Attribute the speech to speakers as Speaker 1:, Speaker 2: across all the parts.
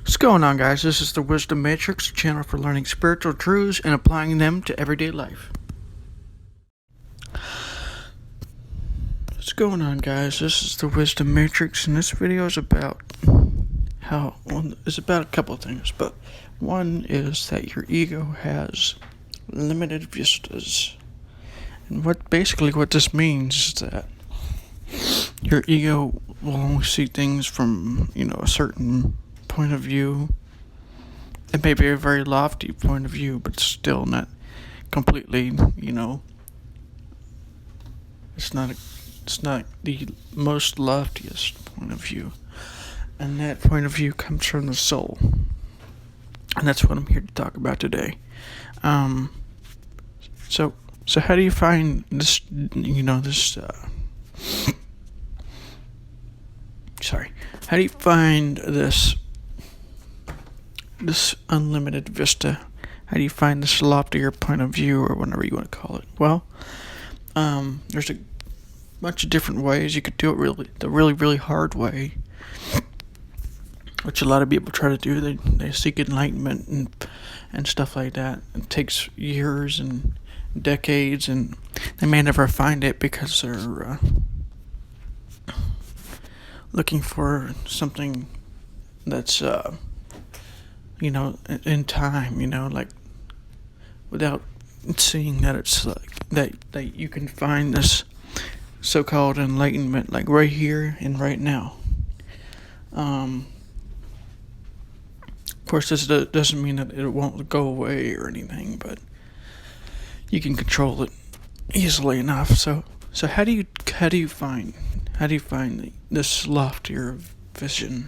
Speaker 1: What's going on, guys? This is the Wisdom Matrix, a channel for learning spiritual truths and applying them to everyday life. What's going on, guys? This is the Wisdom Matrix, and this video is about it's about a couple of things, but one is that your ego has limited vistas. And what this means is that your ego will only see things from, a certain point of view. It may be a very lofty point of view, but still not completely, it's not the most loftiest point of view. And that point of view comes from the soul. And that's what I'm here to talk about today. So how do you find this, how do you find this unlimited vista? How do you find this loftier point of view, or whatever you want to call it? Well, there's a bunch of different ways. You could do it the really hard way, which a lot of people try to do. They seek enlightenment and stuff like that. It takes years and decades, and they may never find it because they're looking for something that's in time, like without seeing that it's like that you can find this so-called enlightenment like right here and right now. Of course, this doesn't mean that it won't go away or anything, but you can control it easily enough. So how do you find this loftier vision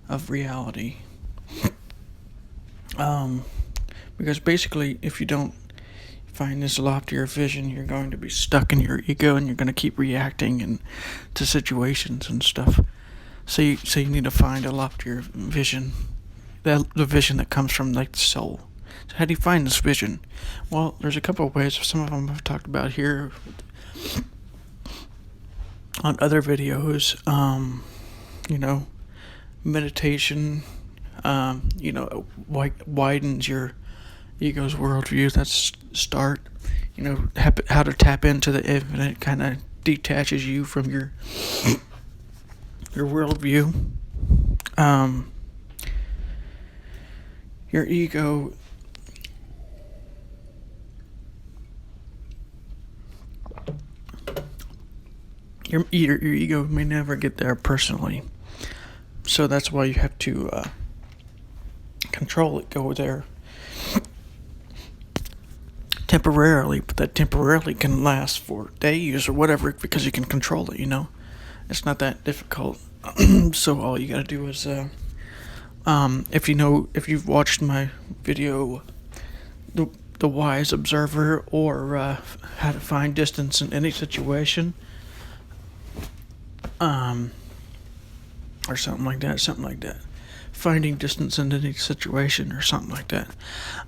Speaker 1: of reality? Because basically, if you don't find this loftier vision, you're going to be stuck in your ego, and you're going to keep reacting to situations and stuff. So you need to find a loftier vision, the vision that comes from like the soul. So how do you find this vision? Well, there's a couple of ways. Some of them I've talked about here on other videos. Meditation. Widens your ego's worldview. That's start. How to tap into the infinite kind of detaches you from your worldview. Your ego your ego may never get there personally, so that's why you have to control it, go there temporarily, but that temporarily can last for days or whatever, because you can control it. It's not that difficult. So all you gotta do is if you've watched my video, the wise observer, or how to find distance in any situation, or something like that, finding distance in any situation or something like that.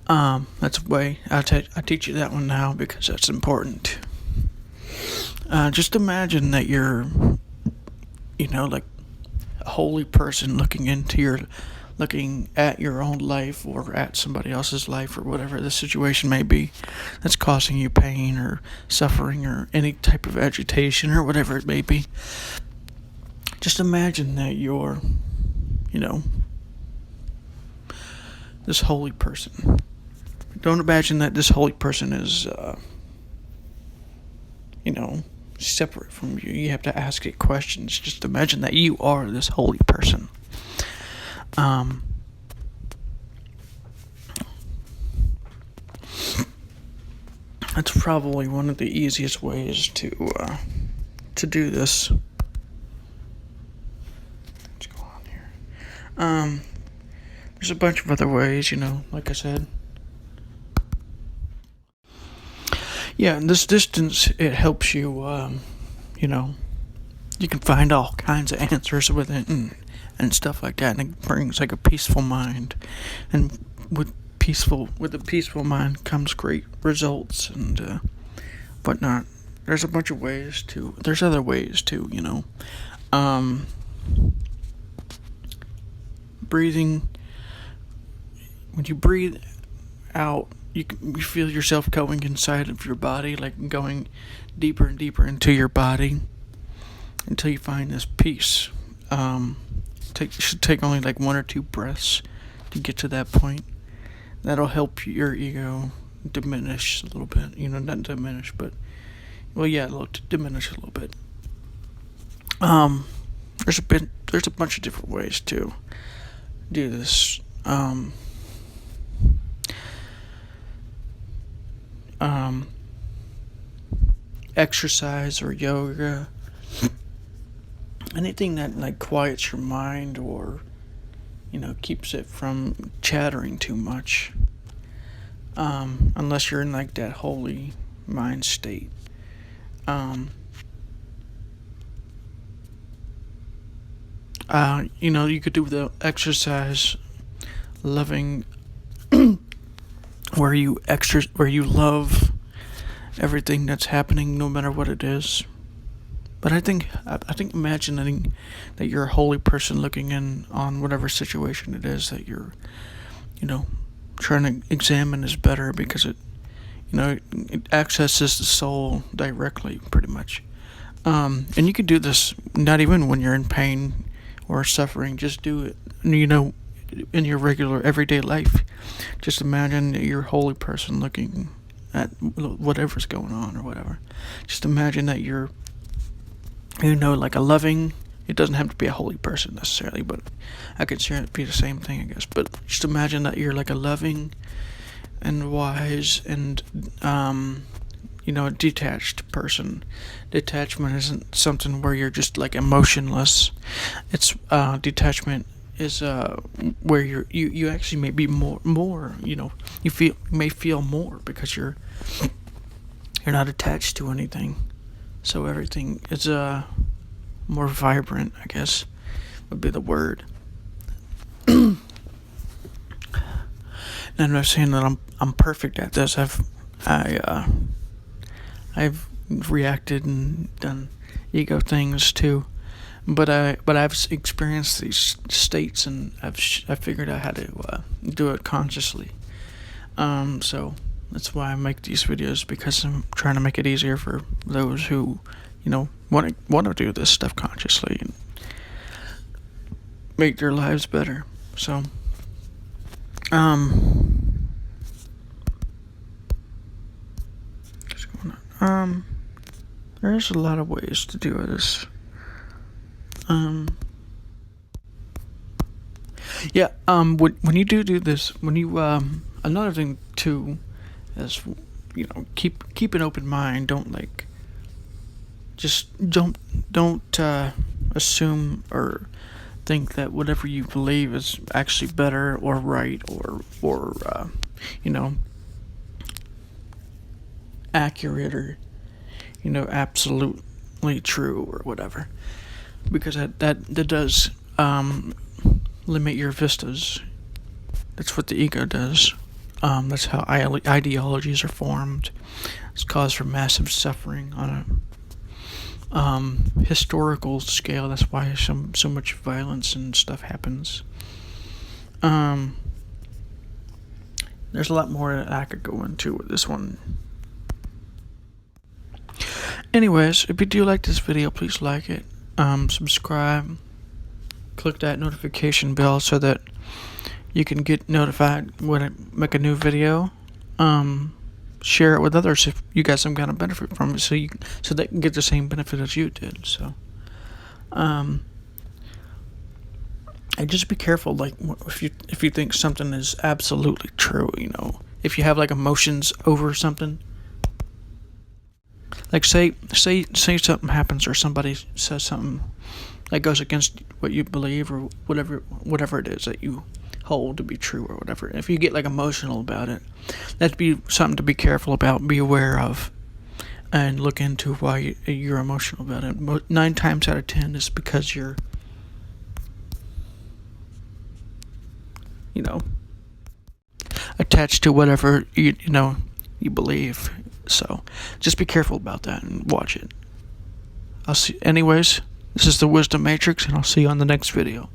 Speaker 1: That's a way. I teach you that one now because that's important. Just imagine that you're, like a holy person looking at your own life, or at somebody else's life, or whatever the situation may be that's causing you pain or suffering or any type of agitation or whatever it may be. Just imagine that you're, this holy person. Don't imagine that this holy person is, separate from you. You have to ask it questions. Just imagine that you are this holy person. That's probably one of the easiest ways to do this. What's going on here? There's a bunch of other ways, like I said. Yeah, this distance, it helps you, you can find all kinds of answers with it and stuff like that, and it brings like a peaceful mind, and with a peaceful mind comes great results and whatnot. There's other ways too, breathing when you breathe out, you feel yourself going inside of your body, like going deeper and deeper into your body until you find this peace. It should take only like 1 or 2 breaths to get to that point. That'll help your ego diminish a little bit. Not diminish, but it'll diminish a little bit. There's a bunch of different ways to do this. Exercise or yoga, anything that like quiets your mind or keeps it from chattering too much, unless you're in like that holy mind state. You could do the exercise loving where you love everything that's happening, no matter what it is. But I think imagining that you're a holy person looking in on whatever situation it is that you're, trying to examine is better, because it accesses the soul directly, pretty much. And you can do this not even when you're in pain or suffering. Just do it, in your regular everyday life. Just imagine that you're a holy person looking at whatever's going on or whatever. Just imagine that you're, like a loving, it doesn't have to be a holy person necessarily, but I consider it be the same thing, I guess. But just imagine that you're like a loving and wise and, a detached person. Detachment isn't something where you're just like emotionless. It's, detachment is where you actually may be more you may feel more, because you're not attached to anything, so everything is more vibrant, I guess would be the word. And I'm not saying that I'm perfect at this. I've reacted and done ego things too. But I've experienced these states, and I've figured out how to do it consciously. So that's why I make these videos, because I'm trying to make it easier for those who, want to do this stuff consciously and make their lives better. So, what's going on? There's a lot of ways to do this. When you do this, when you, another thing too is, keep an open mind. Don't assume or think that whatever you believe is actually better or right or accurate or, absolutely true or whatever. Because that does limit your vistas. That's what the ego does. That's how ideologies are formed. It's cause for massive suffering on a historical scale. That's why so much violence and stuff happens. There's a lot more that I could go into with this one. Anyways, if you do like this video, please like it. Subscribe, click that notification bell so that you can get notified when I make a new video. Share it with others if you got some kind of benefit from it, so they can get the same benefit as you did. So, and just be careful. Like if you think something is absolutely true, if you have like emotions over something. Like say something happens, or somebody says something that goes against what you believe, or whatever it is that you hold to be true or whatever. If you get like emotional about it, that'd be something to be careful about, be aware of, and look into why you're emotional about it. 9 times out of 10 is because you're, attached to whatever you believe. So just be careful about that and watch it. Anyways, this is the Wisdom Matrix, and I'll see you on the next video.